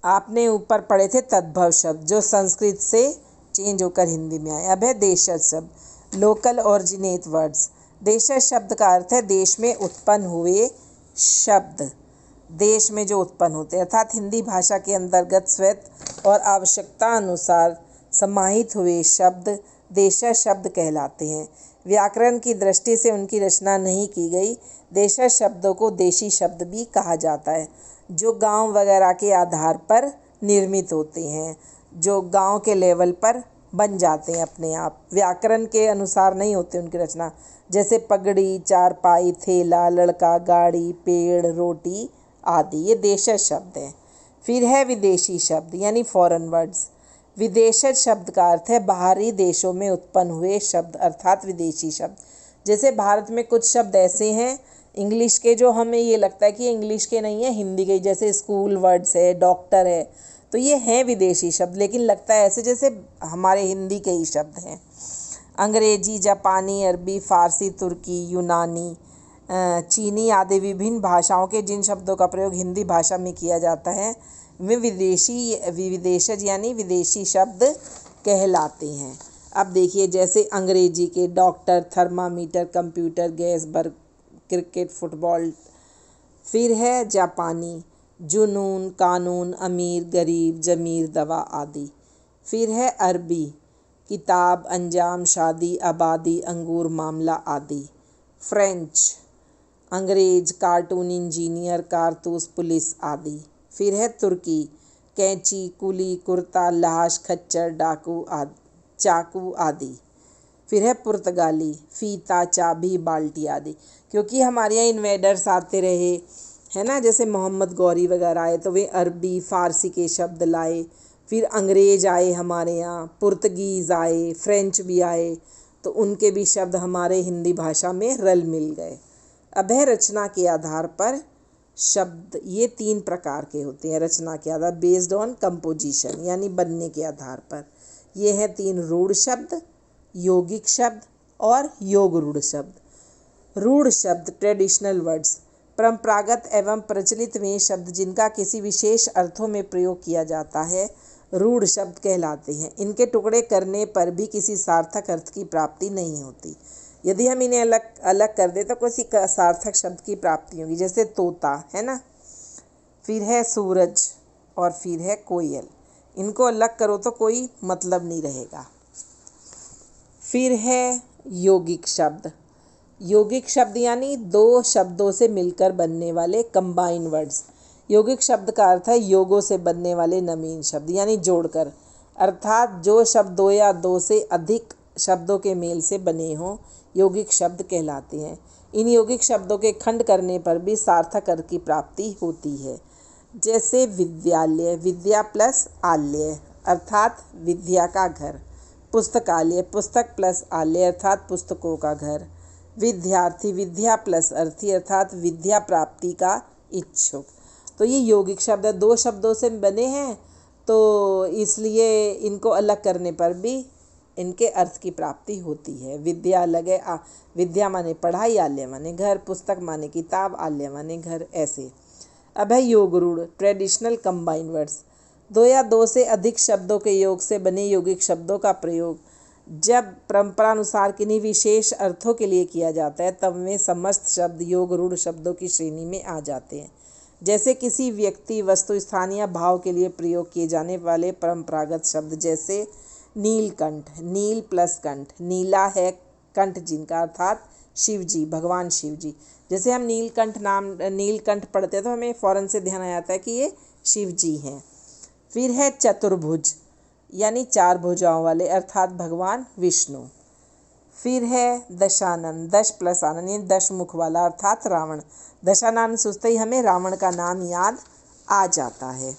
आपने ऊपर पढ़े थे तद्भव शब्द जो संस्कृत से चेंज होकर हिंदी में आए। अब है देशज शब्द, लोकल ओरिजिनेट वर्ड्स। देशज शब्द का अर्थ है देश में उत्पन्न हुए शब्द, देश में जो उत्पन्न होते हैं, अर्थात हिंदी भाषा के अंतर्गत स्वयं और आवश्यकता अनुसार समाहित हुए शब्द देशज शब्द कहलाते हैं। व्याकरण की दृष्टि से उनकी रचना नहीं की गई देशज शब्दों को देशी शब्द भी कहा जाता है, जो गांव वगैरह के आधार पर निर्मित होते हैं, जो गांव के लेवल पर बन जाते हैं अपने आप, व्याकरण के अनुसार नहीं होते उनकी रचना, जैसे पगड़ी, चारपाई, थैला, लड़का, गाड़ी, पेड़, रोटी आदि, ये देशज शब्द हैं। फिर है विदेशी शब्द यानी फॉरेन वर्ड्स। विदेशज शब्द का अर्थ है बाहरी देशों में उत्पन्न हुए शब्द अर्थात विदेशी शब्द। जैसे भारत में कुछ शब्द ऐसे हैं इंग्लिश के जो हमें ये लगता है कि ये इंग्लिश के नहीं है, हिंदी के, जैसे स्कूल वर्ड्स है, डॉक्टर है, तो ये हैं विदेशी शब्द, लेकिन लगता है ऐसे जैसे हमारे हिंदी के ही शब्द हैं। अंग्रेजी, जापानी, अरबी, फारसी, तुर्की, यूनानी, चीनी आदि विभिन्न भाषाओं के जिन शब्दों का प्रयोग हिंदी भाषा में किया जाता है वे विदेशज यानी विदेशी शब्द कहलाते हैं। अब देखिए जैसे अंग्रेजी के doctor, thermometer, computer, gas, burger, cricket, football. फिर है जापानी जुनून, कानून, अमीर, गरीब, जमीर, दवा आदि। फिर है अरबी किताब, अंजाम, शादी, आबादी, अंगूर, मामला आदि। फ्रेंच अंग्रेज, कार्टून, इंजीनियर, कारतूस, पुलिस आदि। फिर है तुर्की कैंची, कुली, कुर्ता, लाश, खच्चर, डाकू आदि, चाकू आदि। फिर है पुर्तगाली फीता, चाबी, बाल्टी आदि। क्योंकि हमारे यहाँ इन्वेडर्स आते रहे है ना, जैसे मोहम्मद गौरी वगैरह आए तो वे अरबी फारसी के शब्द लाए। फिर अंग्रेज आए हमारे यहाँ, पुर्तगीज़ आए, फ्रेंच भी आए, तो उनके भी शब्द हमारे हिंदी भाषा में रल मिल गए। अब है रचना के आधार पर शब्द, ये 3 प्रकार के होते हैं रचना के आधार, बेस्ड ऑन कंपोजिशन यानी बनने के आधार पर। ये हैं 3 रूढ़ शब्द, यौगिक शब्द और योग रूढ़ शब्द। रूढ़ शब्द ट्रेडिशनल वर्ड्स, परंपरागत एवं प्रचलित वे शब्द जिनका किसी विशेष अर्थों में प्रयोग किया जाता है रूढ़ शब्द कहलाते हैं। इनके टुकड़े करने पर भी किसी सार्थक अर्थ की प्राप्ति नहीं होती। यदि हम इन्हें अलग अलग कर दें तो किसी सार्थक शब्द की प्राप्ति होगी, जैसे तोता है ना, फिर है सूरज और फिर है कोयल। इनको अलग करो तो कोई मतलब नहीं रहेगा। फिर है यौगिक शब्द। यौगिक शब्द यानी 2 शब्दों से मिलकर बनने वाले कंबाइन वर्ड्स। यौगिक शब्द का अर्थ है योगों से बनने वाले नवीन शब्द यानी जोड़कर, अर्थात जो शब्द 2 या 2 से अधिक शब्दों के मेल से बने हों यौगिक शब्द कहलाते हैं। इन यौगिक शब्दों के खंड करने पर भी सार्थक अर्थ की प्राप्ति होती है। जैसे विद्यालय, विद्या प्लस आलय अर्थात विद्या का घर। पुस्तकालय, पुस्तक प्लस आलय अर्थात पुस्तकों का घर। विद्यार्थी, विद्या प्लस अर्थी अर्थात विद्या प्राप्ति का इच्छुक। तो ये यौगिक शब्द है, 2 शब्दों से बने हैं तो इसलिए इनको अलग करने पर भी इनके अर्थ की प्राप्ति होती है। विद्या अलग है, विद्या माने पढ़ाई, आलय माने घर, पुस्तक माने किताब, आलय माने घर, ऐसे। अब है योग रूढ़ ट्रेडिशनल कंबाइन वर्ड्स। 2 या 2 से अधिक शब्दों के योग से बने यौगिक शब्दों का प्रयोग जब परंपरानुसार किन्हीं विशेष अर्थों के लिए किया जाता है तब वे समस्त शब्द योग रूढ़ शब्दों की श्रेणी में आ जाते हैं। जैसे किसी व्यक्ति, वस्तु, स्थान या भाव के लिए प्रयोग किए जाने वाले परंपरागत शब्द, जैसे नीलकंठ, नील प्लस कंठ, नीला है कंठ जिनका अर्थात शिव जी, भगवान शिव जी। जैसे हम नीलकंठ पढ़ते हैं तो हमें फ़ौरन से ध्यान आ जाता है कि ये शिव जी हैं। फिर है चतुर्भुज यानी 4 भुजाओं वाले अर्थात भगवान विष्णु। फिर है दशानन, 10 प्लस आनन यानी 10 मुख वाला अर्थात रावण। दशानन सोचते ही हमें रावण का नाम याद आ जाता है।